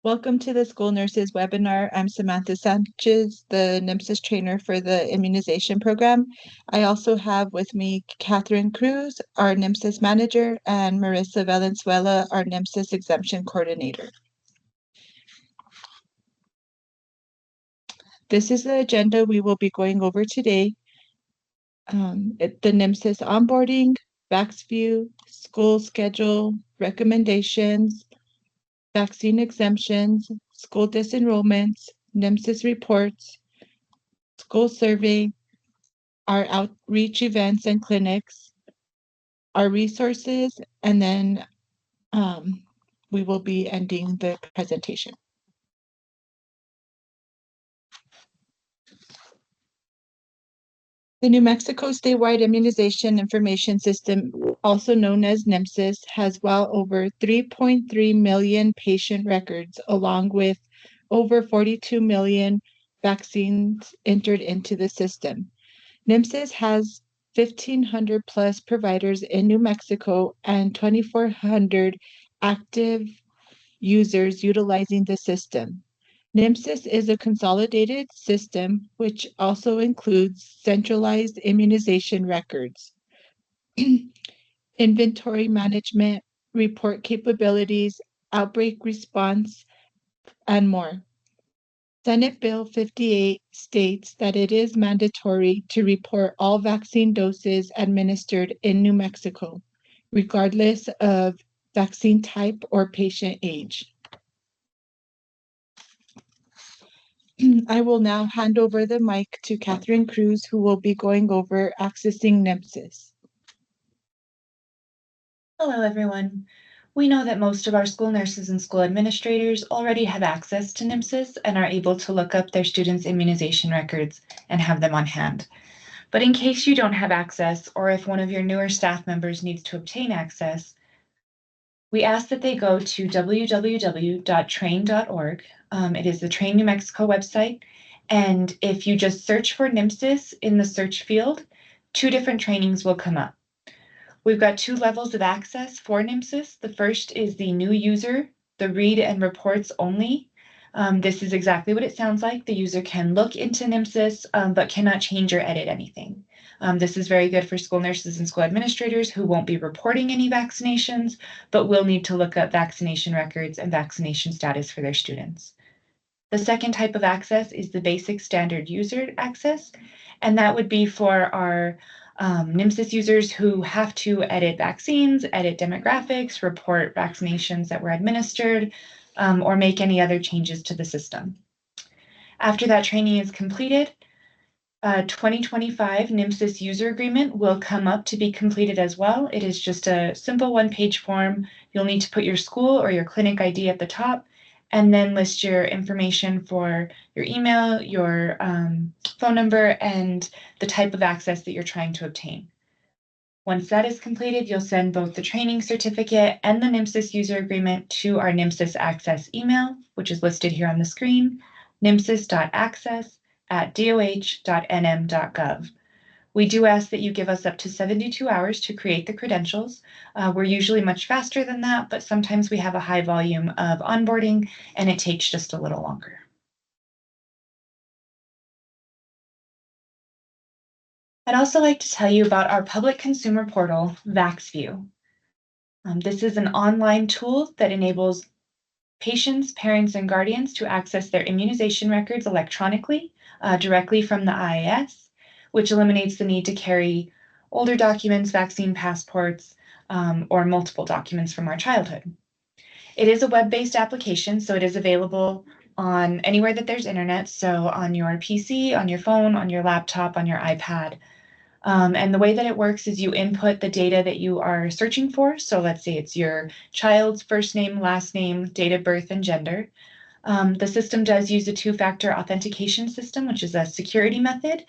Welcome to the School Nurses webinar. I'm Samantha Sanchez, the NMSIIS trainer for the immunization program. I also have with me Catherine Cruz, our NMSIIS manager, and Marissa Valenzuela, our NMSIIS exemption coordinator. This is the agenda we will be going over today. The NMSIIS onboarding, VaxView, school schedule, recommendations, vaccine exemptions, school disenrollments, NMSIIS reports, school survey, our outreach events and clinics, our resources, and then we will be ending the presentation. The New Mexico Statewide Immunization Information System, also known as NMSIIS, has well over 3.3 million patient records, along with over 42 million vaccines entered into the system. NMSIIS has 1,500 plus providers in New Mexico and 2,400 active users utilizing the system. NMSIIS is a consolidated system which also includes centralized immunization records, inventory management, report capabilities, outbreak response, and more. Senate Bill 58 states that it is mandatory to report all vaccine doses administered in New Mexico, regardless of vaccine type or patient age. I will now hand over the mic to Catherine Cruz, who will be going over accessing NMSIIS. Hello, everyone. We know that most of our school nurses and school administrators already have access to NMSIIS and are able to look up their students' immunization records and have them on hand. But in case you don't have access, or if one of your newer staff members needs to obtain access, we ask that they go to www.train.org. It is the Train New Mexico website. And if you just search for NMSIIS in the search field, 2 different trainings will come up. We've got 2 levels of access for NMSIIS. The first is the new user, the read and reports only. This is exactly what it sounds like. The user can look into NMSIIS, but cannot change or edit anything. This is very good for school nurses and school administrators who won't be reporting any vaccinations, but will need to look up vaccination records and vaccination status for their students. The second type of access is the basic standard user access, and that would be for our NMSIIS users who have to edit vaccines, edit demographics, report vaccinations that were administered, or make any other changes to the system. After that training is completed, 2025 NMSIIS user agreement will come up to be completed as well. It is just a simple 1-page form. You'll need to put your school or your clinic ID at the top, and then list your information for your email, your phone number, and the type of access that you're trying to obtain. Once that is completed, you'll send both the training certificate and the NMSIIS user agreement to our NMSIIS Access email, which is listed here on the screen, nmsis.access@doh.nm.gov. We do ask that you give us up to 72 hours to create the credentials. We're usually much faster than that, but sometimes we have a high volume of onboarding and it takes just a little longer. I'd also like to tell you about our public consumer portal, VaxView. This is an online tool that enables patients, parents, and guardians to access their immunization records electronically directly from the IAS, which eliminates the need to carry older documents, vaccine passports, or multiple documents from our childhood. It is a web-based application, so it is available on anywhere that there's internet, so on your PC, on your phone, on your laptop, on your iPad. And the way that it works is you input the data that you are searching for. So let's say it's your child's first name, last name, date of birth, and gender. The system does use a 2-factor authentication system, which is a security method.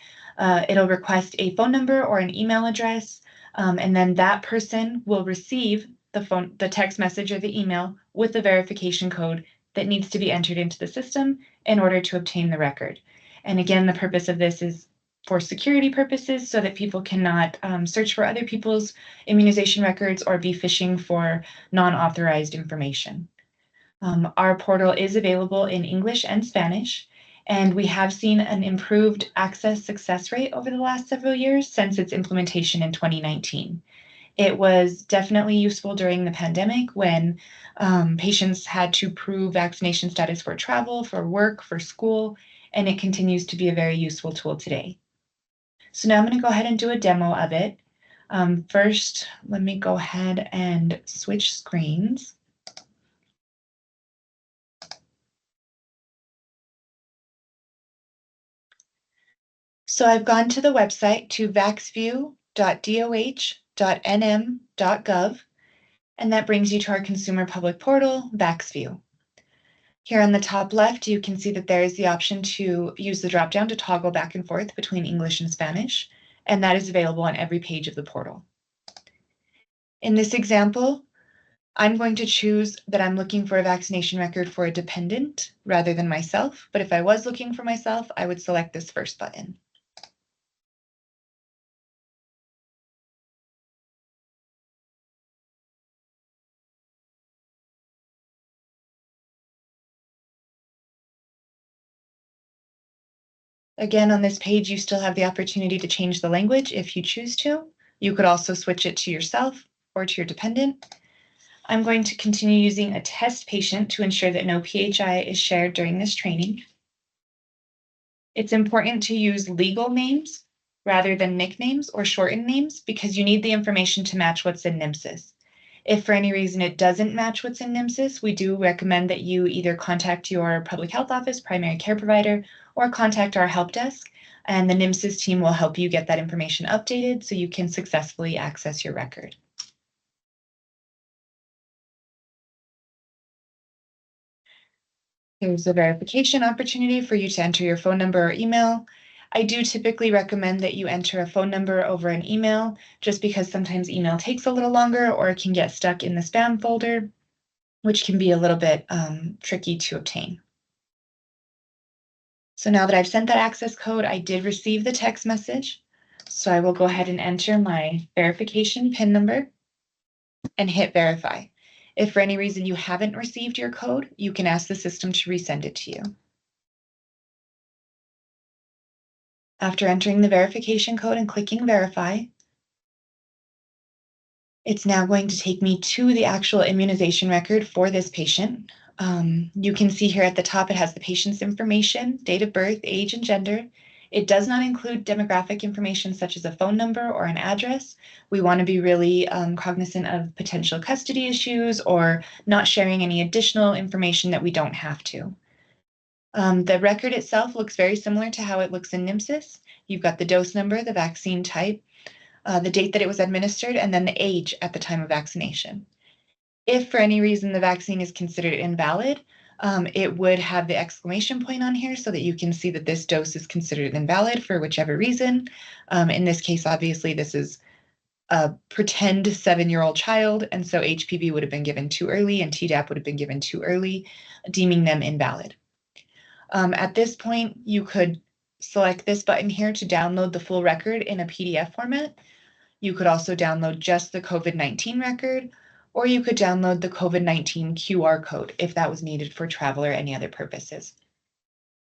It'll request a phone number or an email address, and then that person will receive the text message or the email with the verification code that needs to be entered into the system in order to obtain the record. And again, the purpose of this is for security purposes so that people cannot search for other people's immunization records or be fishing for non-authorized information. Our portal is available in English and Spanish, and we have seen an improved access success rate over the last several years since its implementation in 2019. It was definitely useful during the pandemic when patients had to prove vaccination status for travel, for work, for school, and it continues to be a very useful tool today. So now I'm going to go ahead and do a demo of it. First, let me go ahead and switch screens. So I've gone to the website to vaxview.doh.nm.gov, and that brings you to our consumer public portal, VaxView. Here on the top left, you can see that there is the option to use the dropdown to toggle back and forth between English and Spanish, and that is available on every page of the portal. In this example, I'm going to choose that I'm looking for a vaccination record for a dependent rather than myself, but if I was looking for myself, I would select this first button. Again, on this page, you still have the opportunity to change the language if you choose to. You could also switch it to yourself or to your dependent. I'm going to continue using a test patient to ensure that no PHI is shared during this training. It's important to use legal names rather than nicknames or shortened names because you need the information to match what's in NMSIIS. If for any reason it doesn't match what's in NMSIIS, we do recommend that you either contact your public health office, primary care provider, or contact our help desk, and the NMSIIS team will help you get that information updated so you can successfully access your record. There's a verification opportunity for you to enter your phone number or email. I do typically recommend that you enter a phone number over an email, just because sometimes email takes a little longer or it can get stuck in the spam folder, which can be a little bit tricky to obtain. So now that I've sent that access code, I did receive the text message. So I will go ahead and enter my verification PIN number and hit verify. If for any reason you haven't received your code, you can ask the system to resend it to you. After entering the verification code and clicking verify, it's now going to take me to the actual immunization record for this patient. You can see here at the top, it has the patient's information, date of birth, age, and gender. It does not include demographic information such as a phone number or an address. We want to be really cognizant of potential custody issues or not sharing any additional information that we don't have to. The record itself looks very similar to how it looks in NMSIIS. You've got the dose number, the vaccine type, the date that it was administered, and then the age at the time of vaccination. If for any reason the vaccine is considered invalid, it would have the exclamation point on here so that you can see that this dose is considered invalid for whichever reason. In this case, obviously, this is a pretend 7-year-old child, and so HPV would have been given too early and Tdap would have been given too early, deeming them invalid. At this point, you could select this button here to download the full record in a PDF format. You could also download just the COVID-19 record, or you could download the COVID-19 QR code if that was needed for travel or any other purposes.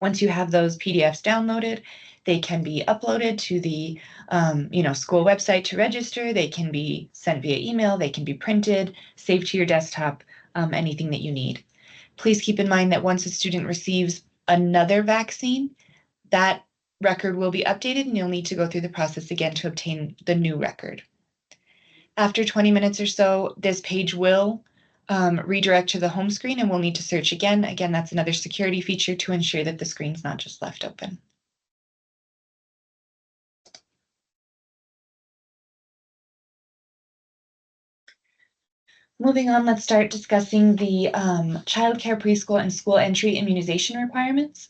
Once you have those PDFs downloaded, they can be uploaded to the school website to register. They can be sent via email. They can be printed, saved to your desktop, anything that you need. Please keep in mind that once a student receives another vaccine, that record will be updated and you'll need to go through the process again to obtain the new record. After 20 minutes or so, this page will redirect to the home screen and we'll need to search again. Again, that's another security feature to ensure that the screen's not just left open. Moving on, let's start discussing the childcare, preschool, and school entry immunization requirements.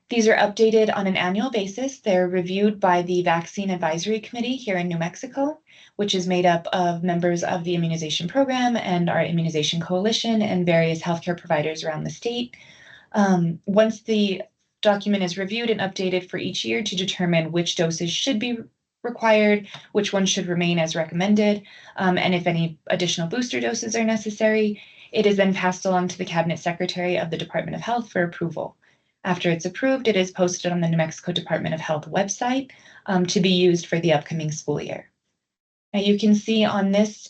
These are updated on an annual basis. They're reviewed by the Vaccine Advisory Committee here in New Mexico, which is made up of members of the immunization program and our immunization coalition and various healthcare providers around the state. Once the document is reviewed and updated for each year to determine which doses should be required, which ones should remain as recommended, and if any additional booster doses are necessary, It is then passed along to the Cabinet Secretary of the Department of Health for approval. After it's approved, it is posted on the New Mexico Department of Health website to be used for the upcoming school year. Now you can see on this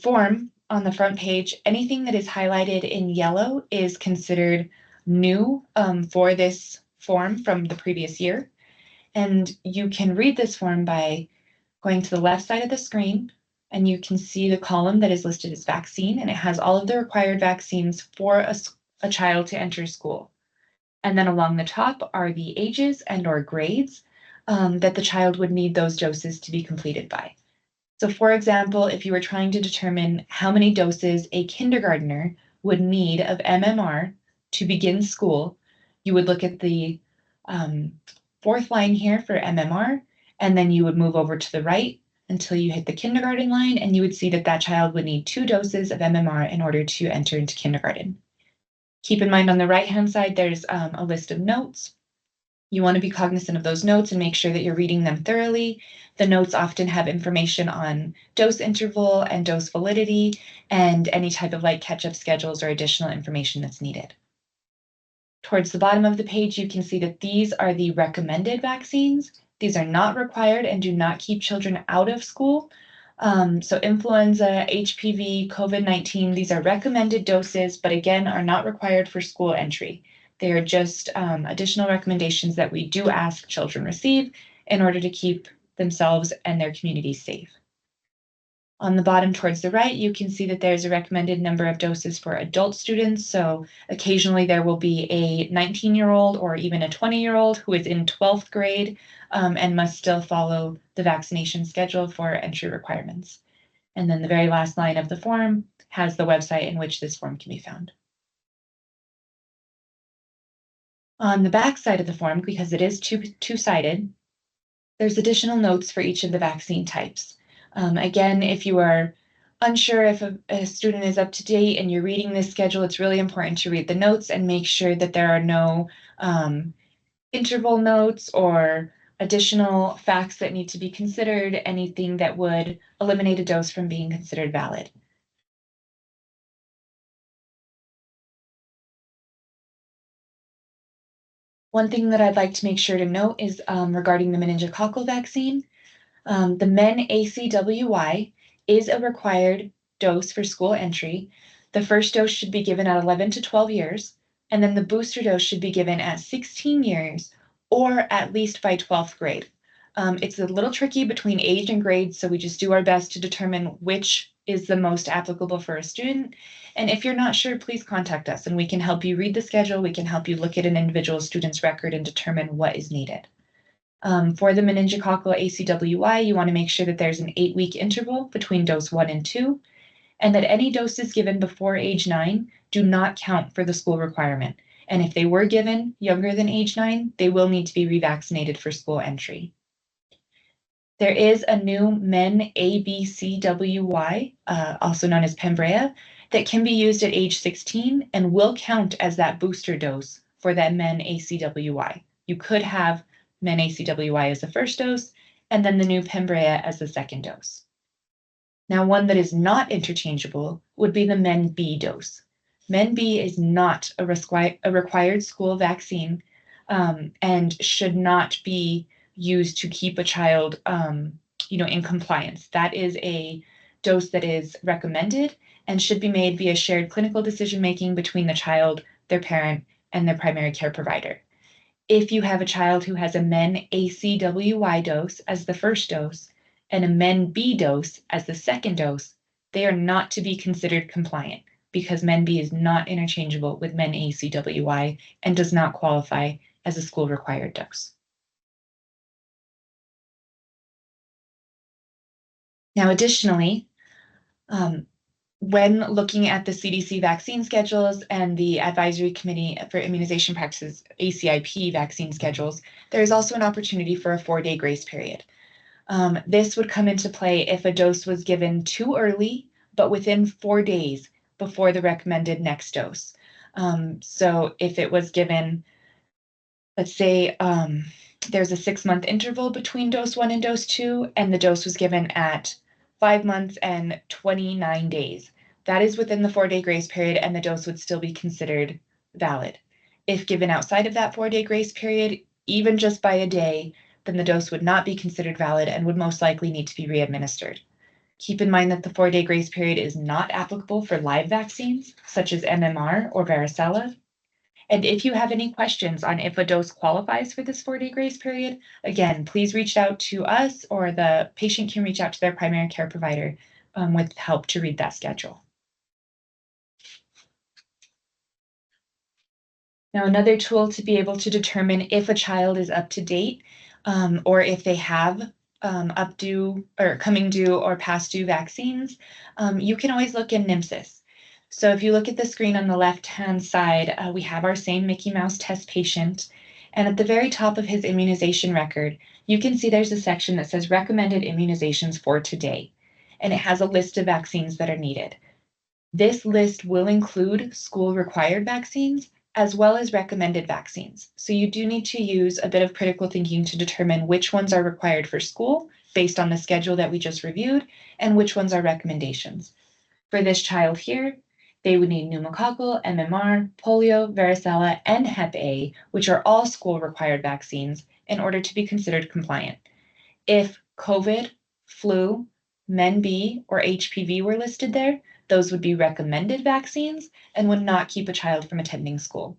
form on the front page, anything that is highlighted in yellow is considered new for this form from the previous year. And you can read this form by going to the left side of the screen, and you can see the column that is listed as vaccine, and it has all of the required vaccines for a child to enter school. And then along the top are the ages and or grades that the child would need those doses to be completed by. So for example, if you were trying to determine how many doses a kindergartner would need of MMR to begin school, you would look at the fourth line here for MMR, and then you would move over to the right until you hit the kindergarten line, and you would see that that child would need 2 doses of MMR in order to enter into kindergarten. Keep in mind on the right-hand side, there's a list of notes. You want to be cognizant of those notes and make sure that you're reading them thoroughly. The notes often have information on dose interval and dose validity and any type of like catch-up schedules or additional information that's needed. Towards the bottom of the page, you can see that these are the recommended vaccines. These are not required and do not keep children out of school. So influenza, HPV, COVID-19, these are recommended doses, but again, are not required for school entry. They are just additional recommendations that we do ask children receive in order to keep themselves and their communities safe. On the bottom towards the right, you can see that there's a recommended number of doses for adult students. So occasionally there will be a 19-year-old or even a 20-year-old who is in 12th grade and must still follow the vaccination schedule for entry requirements. And then the very last line of the form has the website in which this form can be found. On the back side of the form, because it is two-sided, there's additional notes for each of the vaccine types. Again, if you are unsure if a student is up to date and you're reading this schedule, it's really important to read the notes and make sure that there are no interval notes or additional facts that need to be considered, anything that would eliminate a dose from being considered valid. One thing that I'd like to make sure to note is regarding the meningococcal vaccine. The MenACWY is a required dose for school entry. The first dose should be given at 11 to 12 years, and then the booster dose should be given at 16 years or at least by 12th grade. It's a little tricky between age and grade, so we just do our best to determine which is the most applicable for a student. And if you're not sure, please contact us and we can help you read the schedule. We can help you look at an individual student's record and determine what is needed. For the meningococcal ACWY, you want to make sure that there's an 8-week interval between dose 1 and 2, and that any doses given before age 9 do not count for the school requirement. And if they were given younger than age 9, they will need to be revaccinated for school entry. There is a new MenABCWY, also known as Pembrea, that can be used at age 16 and will count as that booster dose for that MenACWY. You could have MenACWY as the first dose, and then the new Pembrea as the second dose. Now, one that is not interchangeable would be the MenB dose. MenB is not a required school vaccine and should not be used to keep a child in compliance. That is a dose that is recommended and should be made via shared clinical decision-making between the child, their parent, and their primary care provider. If you have a child who has a MenACWY dose as the first dose and a MenB dose as the second dose, they are not to be considered compliant because MenB is not interchangeable with MenACWY and does not qualify as a school required dose. Now, additionally, when looking at the CDC vaccine schedules and the Advisory Committee for Immunization Practices, ACIP vaccine schedules, there is also an opportunity for a 4-day grace period. This would come into play if a dose was given too early, but within 4 days before the recommended next dose. So if it was given, let's say, there's a 6-month interval between dose 1 and dose 2, and the dose was given at 5 months and 29 days. that is within the 4-day grace period and the dose would still be considered valid. If given outside of that 4-day grace period, even just by a day, then the dose would not be considered valid and would most likely need to be readministered. Keep in mind that the 4-day grace period is not applicable for live vaccines, such as MMR or varicella. And if you have any questions on if a dose qualifies for this 4-day grace period, again, please reach out to us or the patient can reach out to their primary care provider with help to read that schedule. Now, another tool to be able to determine if a child is up to date or if they have up due or coming due or past due vaccines, you can always look in NMSIIS. So if you look at the screen on the left-hand side, we have our same Mickey Mouse test patient. And at the very top of his immunization record, you can see there's a section that says recommended immunizations for today. And it has a list of vaccines that are needed. This list will include school-required vaccines as well as recommended vaccines. So you do need to use a bit of critical thinking to determine which ones are required for school based on the schedule that we just reviewed and which ones are recommendations. For this child here, they would need pneumococcal, MMR, polio, varicella, and Hep A, which are all school-required vaccines, in order to be considered compliant. If COVID, flu, MenB, or HPV were listed there, those would be recommended vaccines and would not keep a child from attending school.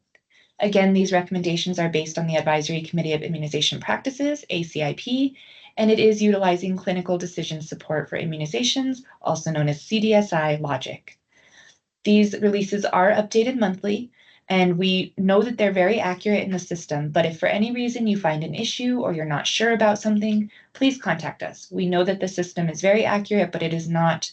Again, these recommendations are based on the Advisory Committee of Immunization Practices, ACIP, and it is utilizing clinical decision support for immunizations, also known as CDSI logic. These releases are updated monthly, and we know that they're very accurate in the system, but if for any reason you find an issue or you're not sure about something, please contact us. We know that the system is very accurate, but it is not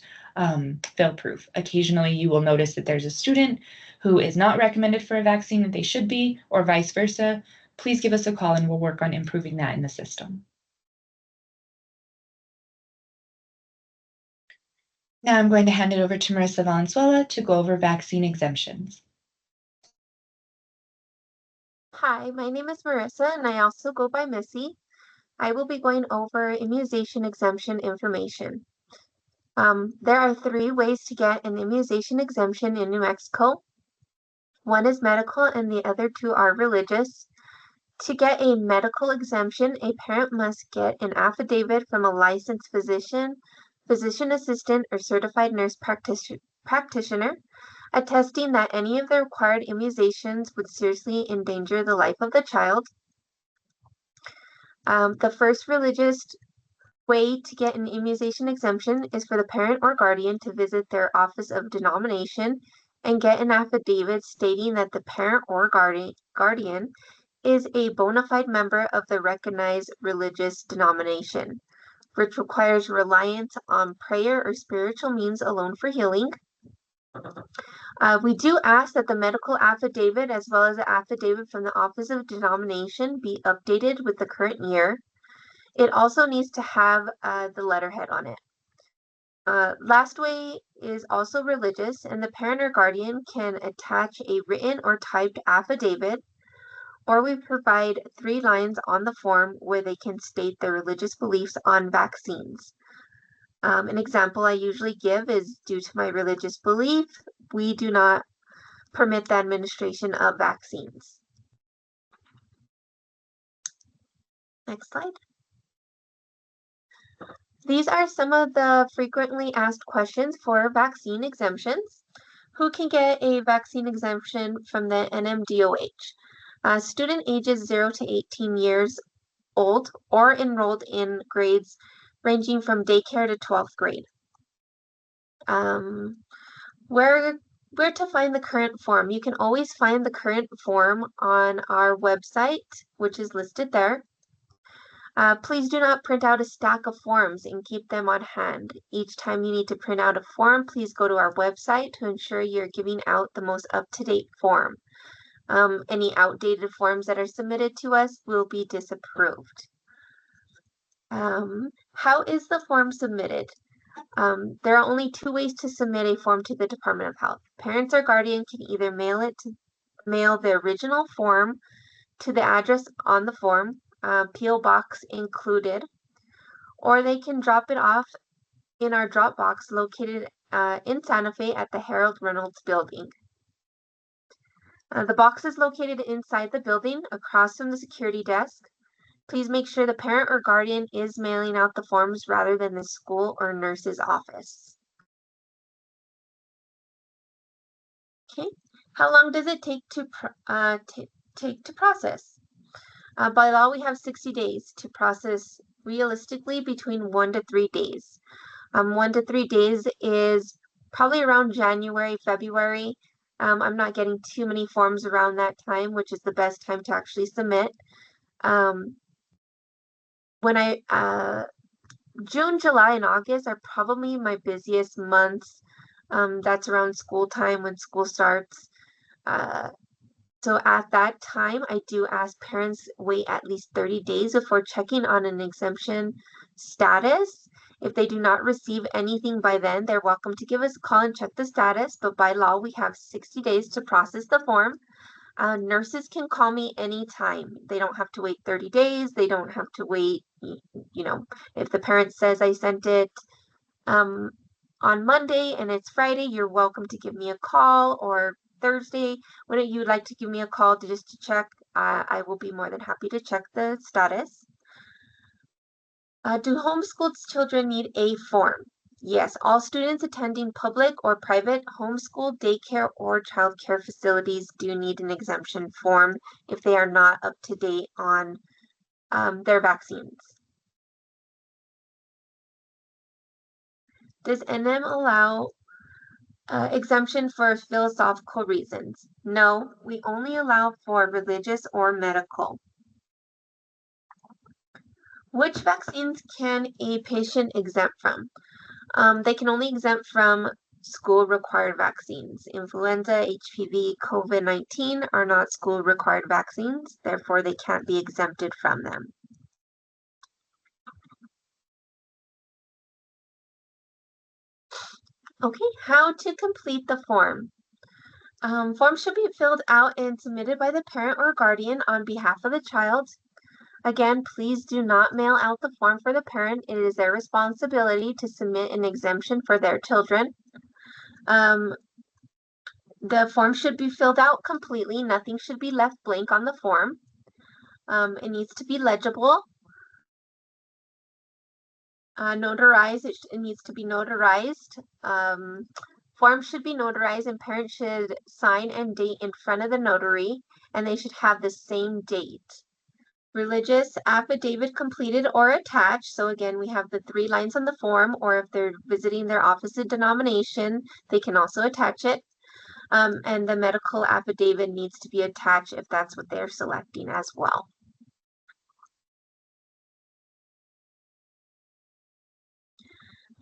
fail-proof. Occasionally, you will notice that there's a student who is not recommended for a vaccine that they should be, or vice versa. Please give us a call and we'll work on improving that in the system. Now I'm going to hand it over to Marissa Valenzuela to go over vaccine exemptions. Hi, my name is Marissa and I also go by Missy. I will be going over immunization exemption information. There are 3 ways to get an immunization exemption in New Mexico. One is medical and the other 2 are religious. To get a medical exemption, a parent must get an affidavit from a licensed physician, physician assistant, or certified nurse practitioner attesting that any of the required immunizations would seriously endanger the life of the child. The first religious way to get an immunization exemption is for the parent or guardian to visit their office of denomination and get an affidavit stating that the parent or guardian is a bona fide member of the recognized religious denomination, which requires reliance on prayer or spiritual means alone for healing. We do ask that the medical affidavit as well as the affidavit from the office of denomination be updated with the current year. It also needs to have the letterhead on it. Last way is also religious, and the parent or guardian can attach a written or typed affidavit, or we provide 3 lines on the form where they can state their religious beliefs on vaccines. An example I usually give is, due to my religious belief, we do not permit the administration of vaccines. Next slide. These are some of the frequently asked questions for vaccine exemptions. Who can get a vaccine exemption from the NMDOH? Student ages 0 to 18 years old or enrolled in grades ranging from daycare to 12th grade. Where to find the current form? You can always find the current form on our website, which is listed there. Please do not print out a stack of forms and keep them on hand. Each time you need to print out a form, please go to our website to ensure you're giving out the most up-to-date form. Any outdated forms that are submitted to us will be disapproved. How is the form submitted? There are only 2 ways to submit a form to the Department of Health. Parents or guardian can either mail the original form to the address on the form, P.O. Box included, or they can drop it off in our drop box located in Santa Fe at the Harold Reynolds Building. The box is located inside the building across from the security desk. Please make sure the parent or guardian is mailing out the forms rather than the school or nurse's office. Okay, how long does it take to process? By law, we have 60 days to process, realistically between 1 to 3 days. 1 to 3 days is probably around January, February. I'm not getting too many forms around that time, which is the best time to actually submit. June, July, and August are probably my busiest months. That's around school time when school starts. So at that time, I do ask parents wait at least 30 days before checking on an exemption status. If they do not receive anything by then, they're welcome to give us a call and check the status. But by law, we have 60 days to process the form. Nurses can call me anytime. They don't have to wait 30 days. They don't have to wait, if the parent says I sent it on Monday and it's Friday, you're welcome to give me a call, or Thursday, when you'd like to give me a call to check. I will be more than happy to check the status. Do homeschooled children need a form? Yes, all students attending public or private homeschool, daycare, or childcare facilities do need an exemption form if they are not up to date on their vaccines. Does NM allow exemption for philosophical reasons? No, we only allow for religious or medical. Which vaccines can a patient exempt from? They can only exempt from school-required vaccines. Influenza, HPV, COVID-19 are not school-required vaccines, therefore they can't be exempted from them. Okay, how to complete the form. Form should be filled out and submitted by the parent or guardian on behalf of the child. Again, please do not mail out the form for the parent. It is their responsibility to submit an exemption for their children. The form should be filled out completely. Nothing should be left blank on the form. It needs to be legible. Notarized, it needs to be notarized. Form should be notarized and parents should sign and date in front of the notary, and they should have the same date. Religious affidavit completed or attached. So again, we have the 3 lines on the form, or if they're visiting their office of denomination, they can also attach it. And the medical affidavit needs to be attached if that's what they're selecting as well.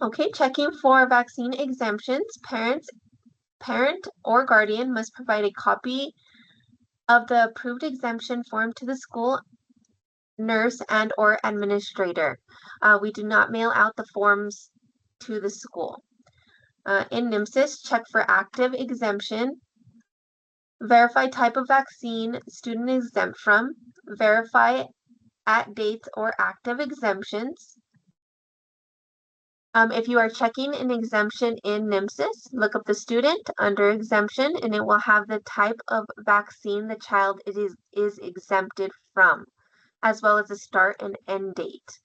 Okay, checking for vaccine exemptions. Parent or guardian must provide a copy of the approved exemption form to the school nurse and or administrator. We do not mail out the forms to the school. In NMSIIS, check for active exemption. Verify type of vaccine student exempt from. Verify at dates or active exemptions. If you are checking an exemption in NMSIIS, look up the student under exemption, and it will have the type of vaccine the child is exempted from, as well as the start and end date.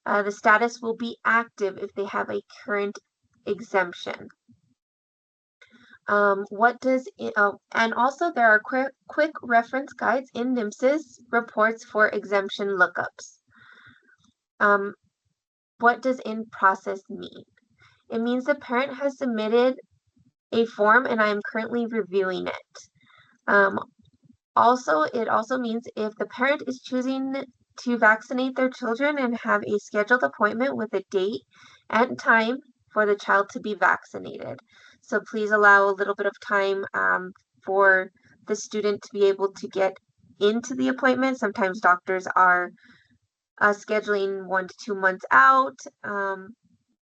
The status will be active if they have a current exemption. And also there are quick reference guides in NMSIIS reports for exemption lookups. What does in process mean? It means the parent has submitted a form and I am currently reviewing it. It also means if the parent is choosing to vaccinate their children and have a scheduled appointment with a date and time for the child to be vaccinated. So please allow a little bit of time for the student to be able to get into the appointment. Sometimes doctors are scheduling 1 to 2 months out.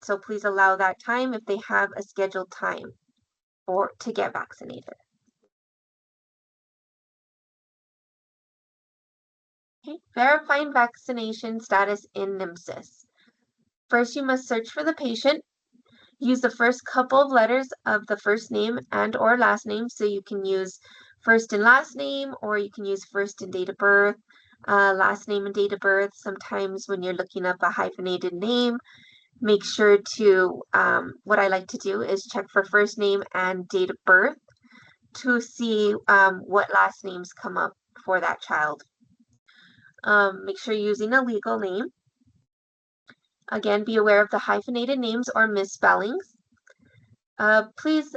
So please allow that time if they have a scheduled time to get vaccinated. Okay. Verifying vaccination status in NMSIIS. First, you must search for the patient. Use the first couple of letters of the first name and or last name. So you can use first and last name, or you can use first and date of birth, last name and date of birth. Sometimes when you're looking up a hyphenated name, make sure to, what I like to do is check for first name and date of birth to see what last names come up for that child. Make sure you're using a legal name. Again, be aware of the hyphenated names or misspellings. Please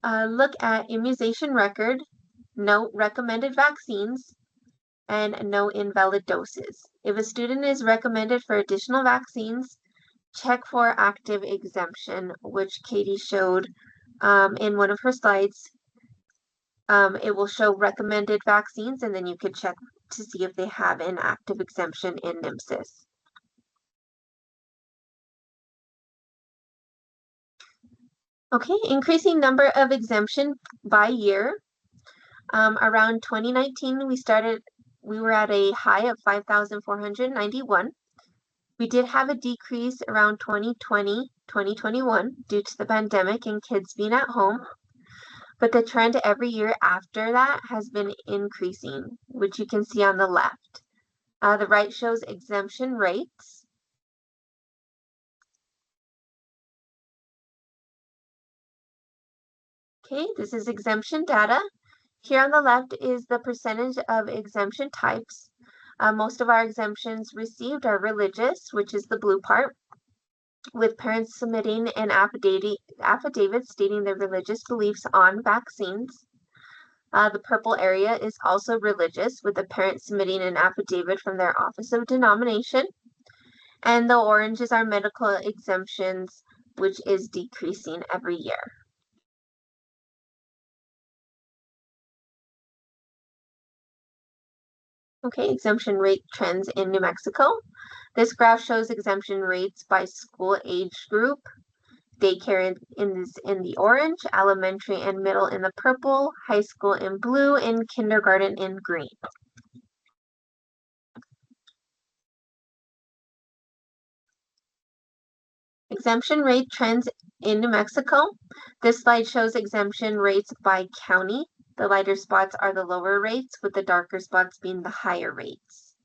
look at immunization record, note recommended vaccines, and no invalid doses. If a student is recommended for additional vaccines, check for active exemption, which Katie showed in one of her slides. It will show recommended vaccines, and then you could check to see if they have an active exemption in NMSIIS. Okay, increasing number of exemption by year. Around 2019, we were at a high of 5,491. We did have a decrease around 2020, 2021 due to the pandemic and kids being at home. But the trend every year after that has been increasing, which you can see on the left. The right shows exemption rates. Okay, this is exemption data. Here on the left is the percentage of exemption types. Most of our exemptions received are religious, which is the blue part, with parents submitting an affidavit stating their religious beliefs on vaccines. The purple area is also religious, with the parent submitting an affidavit from their office of denomination. And the orange is our medical exemptions, which is decreasing every year. Okay, exemption rate trends in New Mexico. This graph shows exemption rates by school age group. Daycare in the orange, elementary and middle in the purple, high school in blue, and kindergarten in green. Exemption rate trends in New Mexico. This slide shows exemption rates by county. The lighter spots are the lower rates, with the darker spots being the higher rates.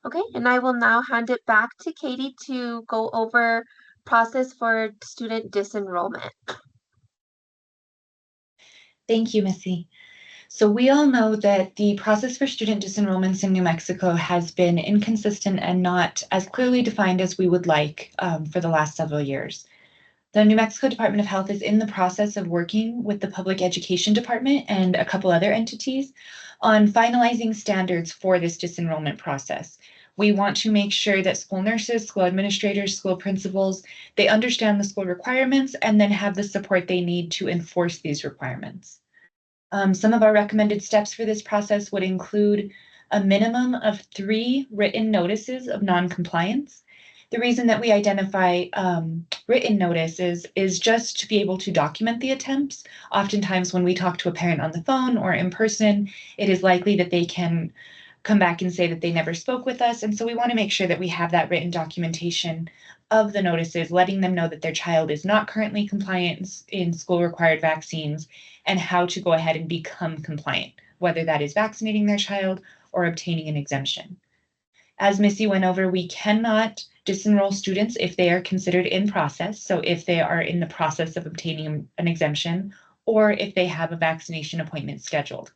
Okay, and I will now hand it back to Katie to go over process for student disenrollment. Thank you, Missy. So we all know that the process for student disenrollments in New Mexico has been inconsistent and not as clearly defined as we would like for the last several years. The New Mexico Department of Health is in the process of working with the Public Education Department and a couple other entities on finalizing standards for this disenrollment process. We want to make sure that school nurses, school administrators, school principals, they understand the school requirements and then have the support they need to enforce these requirements. Some of our recommended steps for this process would include a minimum of 3 written notices of non-compliance. The reason that we identify written notices is just to be able to document the attempts. Oftentimes when we talk to a parent on the phone or in person, it is likely that they can come back and say that they never spoke with us. And so we want to make sure that we have that written documentation of the notices, letting them know that their child is not currently compliant in school required vaccines and how to go ahead and become compliant, whether that is vaccinating their child or obtaining an exemption. As Missy went over, we cannot disenroll students if they are considered in process. So if they are in the process of obtaining an exemption or if they have a vaccination appointment scheduled.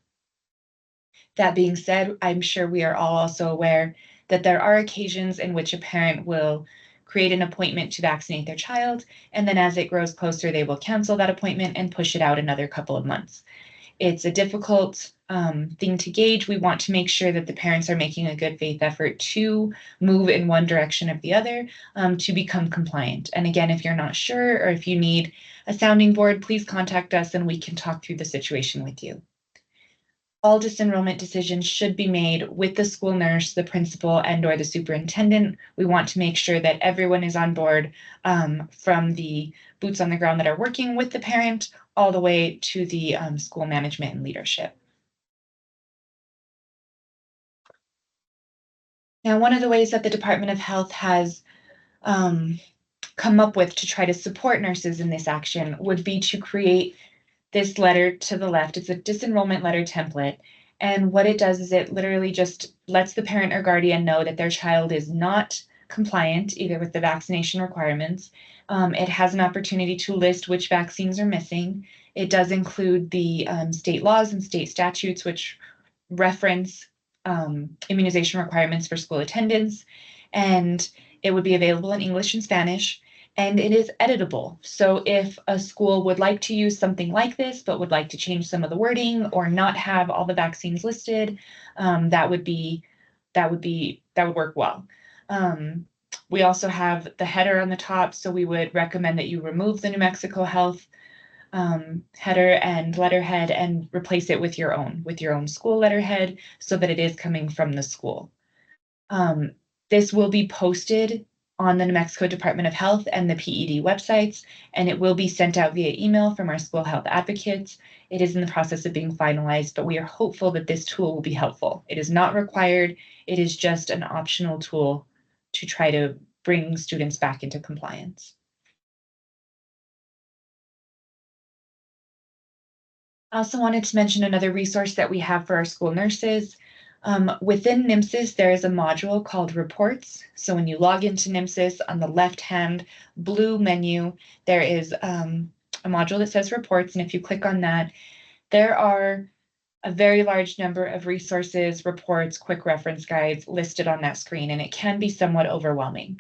That being said, I'm sure we are all also aware that there are occasions in which a parent will create an appointment to vaccinate their child, and then as it grows closer, they will cancel that appointment and push it out another couple of months. It's a difficult thing to gauge. We want to make sure that the parents are making a good faith effort to move in one direction or the other to become compliant. And again, if you're not sure or if you need a sounding board, please contact us and we can talk through the situation with you. All disenrollment decisions should be made with the school nurse, the principal, and or the superintendent. We want to make sure that everyone is on board from the boots on the ground that are working with the parent all the way to the school management and leadership. Now, one of the ways that the Department of Health has come up with to try to support nurses in this action would be to create this letter to the left. It's a disenrollment letter template. And what it does is it literally just lets the parent or guardian know that their child is not compliant either with the vaccination requirements. It has an opportunity to list which vaccines are missing. It does include the state laws and state statutes, which reference immunization requirements for school attendance. And it would be available in English and Spanish. And it is editable. So if a school would like to use something like this, but would like to change some of the wording or not have all the vaccines listed, that would work well. We also have the header on the top, so we would recommend that you remove the New Mexico Health header and letterhead and replace it with your own school letterhead so that it is coming from the school. This will be posted on the New Mexico Department of Health and the PED websites, and it will be sent out via email from our school health advocates. It is in the process of being finalized, but we are hopeful that this tool will be helpful. It is not required. It is just an optional tool to try to bring students back into compliance. I also wanted to mention another resource that we have for our school nurses. Within NMSIIS, there is a module called Reports. So when you log into NMSIIS, on the left-hand blue menu, there is a module that says Reports. And if you click on that, there are a very large number of resources, reports, quick reference guides listed on that screen, and it can be somewhat overwhelming.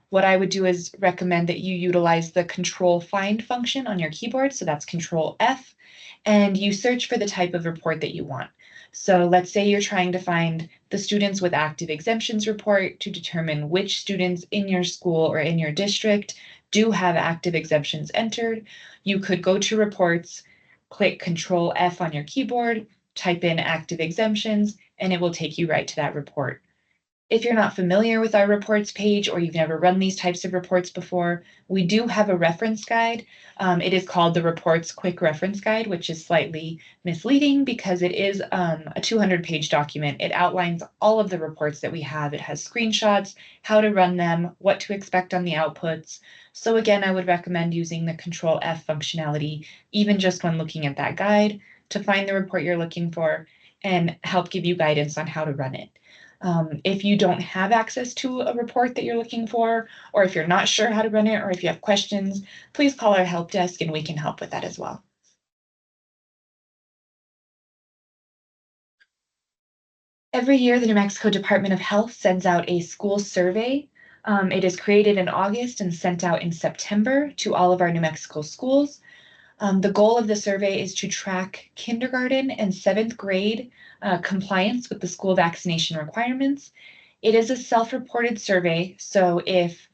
What I would do is recommend that you utilize the Control Find function on your keyboard. So that's Control F, and you search for the type of report that you want. So let's say you're trying to find the students with active exemptions report to determine which students in your school or in your district do have active exemptions entered. You could go to Reports, click Control F on your keyboard, type in active exemptions, and it will take you right to that report. If you're not familiar with our reports page or you've never run these types of reports before, we do have a reference guide. It is called the Reports Quick Reference Guide, which is slightly misleading because it is a 200-page document. It outlines all of the reports that we have. It has screenshots, how to run them, what to expect on the outputs. So again, I would recommend using the Control F functionality, even just when looking at that guide, to find the report you're looking for and help give you guidance on how to run it. If you don't have access to a report that you're looking for, or if you're not sure how to run it, or if you have questions, please call our help desk and we can help with that as well. Every year, the New Mexico Department of Health sends out a school survey. It is created in August and sent out in September to all of our New Mexico schools. The goal of the survey is to track kindergarten and 7th grade compliance with the school vaccination requirements. It is a self-reported survey, so if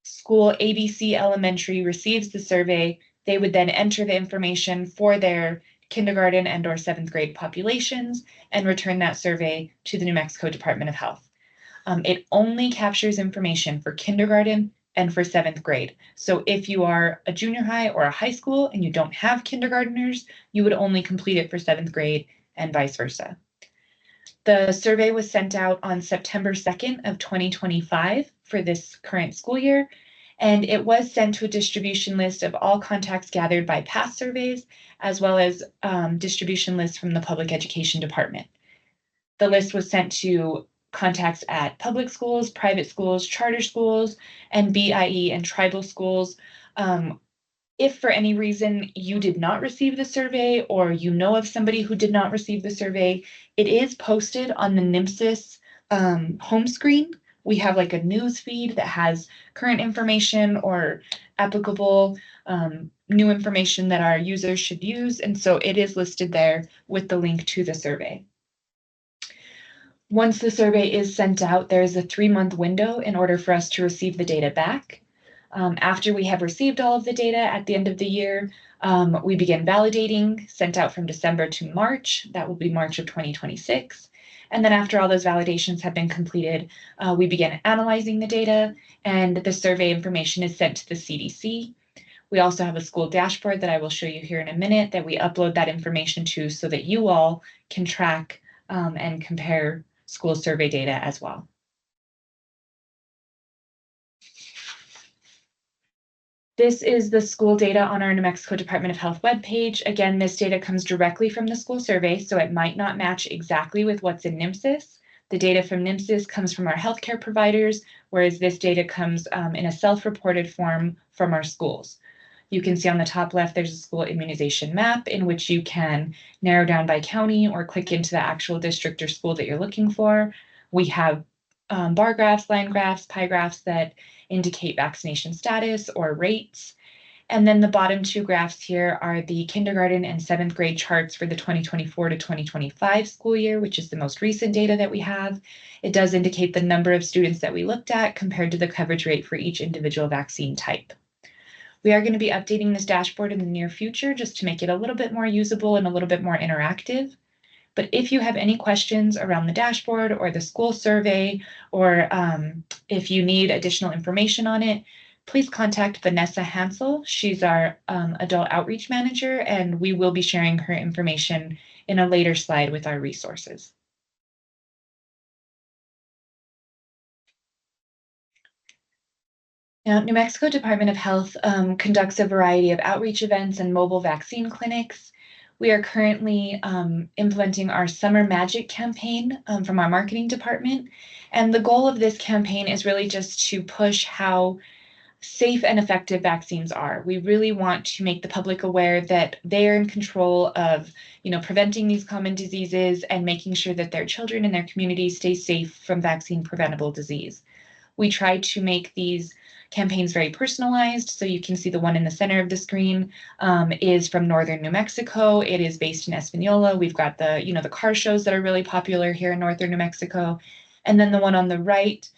school ABC Elementary receives the survey, they would then enter the information for their kindergarten and or 7th grade populations and return that survey to the New Mexico Department of Health. It only captures information for kindergarten and for 7th grade. So if you are a junior high or a high school and you don't have kindergartners, you would only complete it for 7th grade and vice versa. The survey was sent out on September 2nd of 2025 for this current school year, and it was sent to a distribution list of all contacts gathered by past surveys, as well as distribution lists from the Public Education Department. The list was sent to contacts at public schools, private schools, charter schools, and BIE and tribal schools. If for any reason you did not receive the survey or you know of somebody who did not receive the survey, it is posted on the NMSIIS home screen. We have like a news feed that has current information or applicable new information that our users should use. And so it is listed there with the link to the survey. Once the survey is sent out, there is a 3-month window in order for us to receive the data back. After we have received all of the data at the end of the year, we begin validating, sent out from December to March. That will be March of 2026. And then after all those validations have been completed, we begin analyzing the data, and the survey information is sent to the CDC. We also have a school dashboard that I will show you here in a minute that we upload that information to so that you all can track and compare school survey data as well. This is the school data on our New Mexico Department of Health webpage. Again, this data comes directly from the school survey, so it might not match exactly with what's in NMSIIS. The data from NMSIIS comes from our healthcare providers, whereas this data comes in a self-reported form from our schools. You can see on the top left, there's a school immunization map in which you can narrow down by county or click into the actual district or school that you're looking for. We have bar graphs, line graphs, pie graphs that indicate vaccination status or rates. And then the bottom two graphs here are the kindergarten and 7th grade charts for the 2024 to 2025 school year, which is the most recent data that we have. It does indicate the number of students that we looked at compared to the coverage rate for each individual vaccine type. We are going to be updating this dashboard in the near future just to make it a little bit more usable and a little bit more interactive. But if you have any questions around the dashboard or the school survey, or if you need additional information on it, please contact Vanessa Hansel. She's our adult outreach manager, and we will be sharing her information in a later slide with our resources. Now, New Mexico Department of Health conducts a variety of outreach events and mobile vaccine clinics. We are currently implementing our Summer Magic campaign from our marketing department. And the goal of this campaign is really just to push how safe and effective vaccines are. We really want to make the public aware that they are in control of, preventing these common diseases and making sure that their children and their communities stay safe from vaccine preventable disease. We try to make these campaigns very personalized. So you can see the one in the center of the screen is from northern New Mexico. It is based in Espanola. We've got the car shows that are really popular here in northern New Mexico. And then the one on the right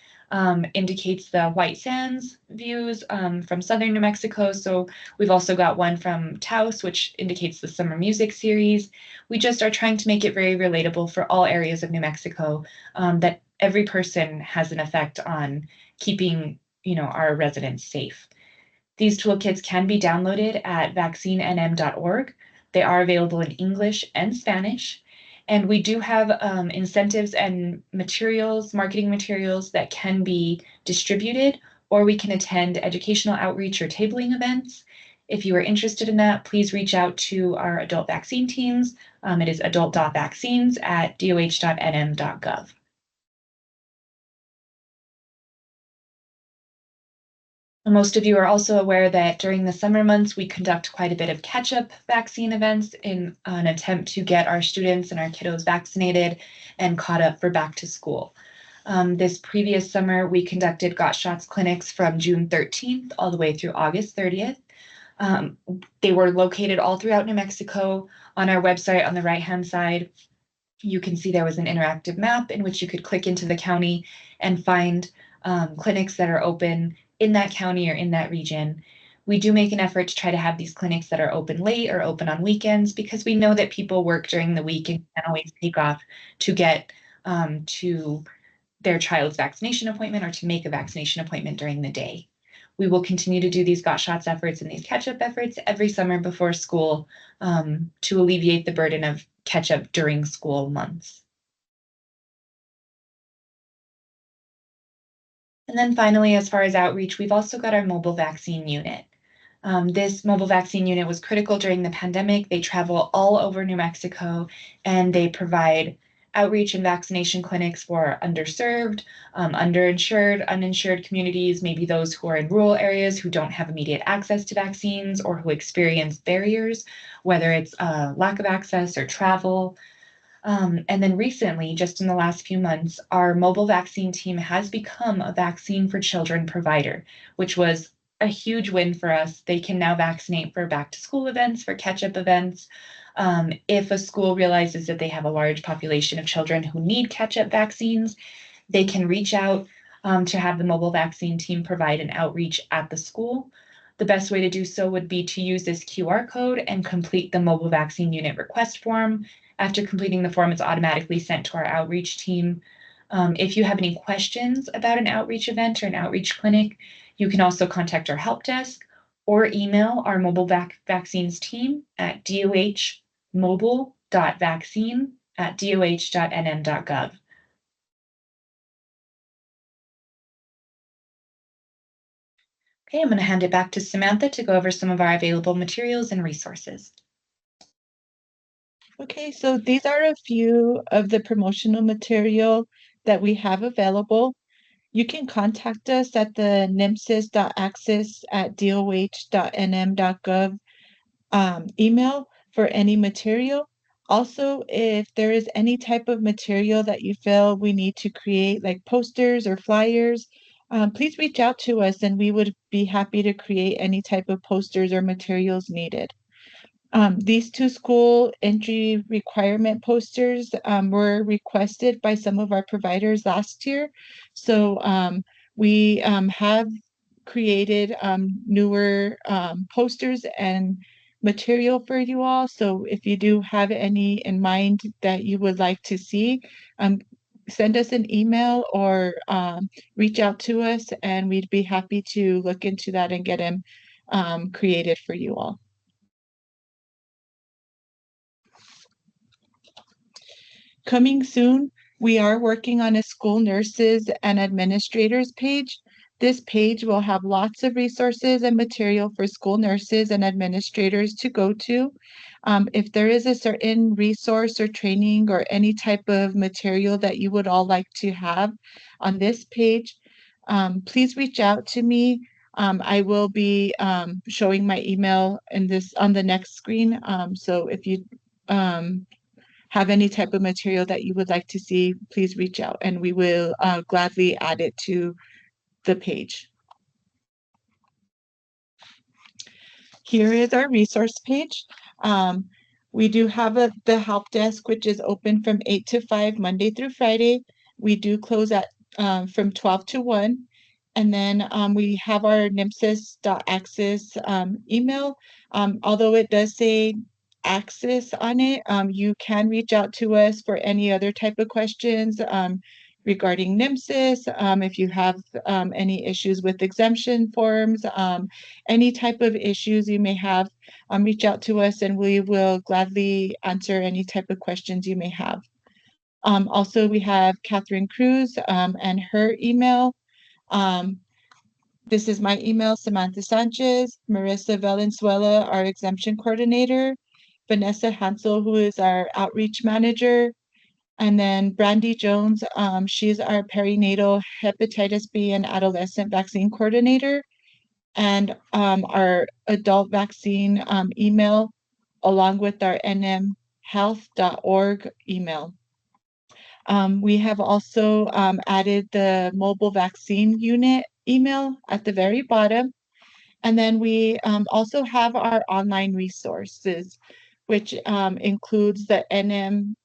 indicates the White Sands views from southern New Mexico. So we've also got one from Taos, which indicates the summer music series. We just are trying to make it very relatable for all areas of New Mexico, that every person has an effect on keeping our residents safe. These toolkits can be downloaded at vaccinenm.org. They are available in English and Spanish. And we do have incentives and materials, marketing materials that can be distributed, or we can attend educational outreach or tabling events. If you are interested in that, please reach out to our adult vaccine teams. It is adult.vaccines@doh.nm.gov. Most of you are also aware that during the summer months, we conduct quite a bit of catch-up vaccine events in an attempt to get our students and our kiddos vaccinated and caught up for back to school. This previous summer, we conducted Got Shots clinics from June 13th all the way through August 30th. They were located all throughout New Mexico. On our website on the right-hand side, you can see there was an interactive map in which you could click into the county and find clinics that are open in that county or in that region. We do make an effort to try to have these clinics that are open late or open on weekends, because we know that people work during the week and can't always take off to get to their child's vaccination appointment or to make a vaccination appointment during the day. We will continue to do these Got Shots efforts and these catch-up efforts every summer before school to alleviate the burden of catch-up during school months. And then finally, as far as outreach, we've also got our mobile vaccine unit. This mobile vaccine unit was critical during the pandemic. They travel all over New Mexico, and they provide outreach and vaccination clinics for underserved, underinsured, uninsured communities, maybe those who are in rural areas who don't have immediate access to vaccines or who experience barriers, whether it's lack of access or travel. And then recently, just in the last few months, our mobile vaccine team has become a vaccine for children provider, which was a huge win for us. They can now vaccinate for back to school events, for catch-up events. If a school realizes that they have a large population of children who need catch-up vaccines, they can reach out to have the mobile vaccine team provide an outreach at the school. The best way to do so would be to use this QR code and complete the mobile vaccine unit request form. After completing the form, it's automatically sent to our outreach team. If you have any questions about an outreach event or an outreach clinic, you can also contact our help desk or email our mobile vaccines team at doh.mobile.vaccine@doh.nm.gov. Okay, I'm going to hand it back to Samantha to go over some of our available materials and resources. Okay, so these are a few of the promotional material that we have available. You can contact us at the NMSIIS@doh.nm.gov email for any material. Also, if there is any type of material that you feel we need to create, like posters or flyers, please reach out to us and we would be happy to create any type of posters or materials needed. These two school entry requirement posters were requested by some of our providers last year. So we have created newer posters and material for you all. So if you do have any in mind that you would like to see, send us an email or reach out to us and we'd be happy to look into that and get them created for you all. Coming soon, we are working on a school nurses and administrators page. This page will have lots of resources and material for school nurses and administrators to go to. If there is a certain resource or training or any type of material that you would all like to have on this page, please reach out to me. I will be showing my email in this on the next screen. So if you have any type of material that you would like to see, please reach out and we will gladly add it to the page. Here is our resource page. We do have the help desk, which is open from 8 to 5, Monday through Friday. We do close at from 12 to 1. And then we have our NMSIIS.access email. Although it does say access on it, you can reach out to us for any other type of questions regarding NMSIIS, if you have any issues with exemption forms, any type of issues you may have, reach out to us and we will gladly answer any type of questions you may have. Also, we have Catherine Cruz and her email. This is my email, Samantha Sanchez, Marissa Valenzuela, our exemption coordinator, Vanessa Hansel, who is our outreach manager, and then Brandy Jones, she's our perinatal hepatitis B and adolescent vaccine coordinator, and our adult vaccine email, along with our nmhealth.org email. We have also added the mobile vaccine unit email at the very bottom. And then we also have our online resources, which includes the nm.org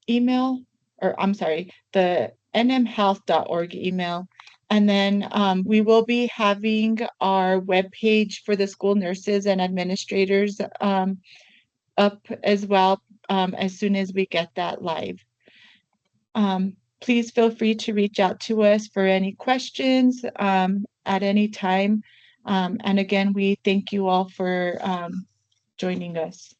email, or I'm sorry, the nmhealth.org email. And then we will be having our webpage for the school nurses and administrators up as well as soon as we get that live. Please feel free to reach out to us for any questions at any time. And again, we thank you all for joining us.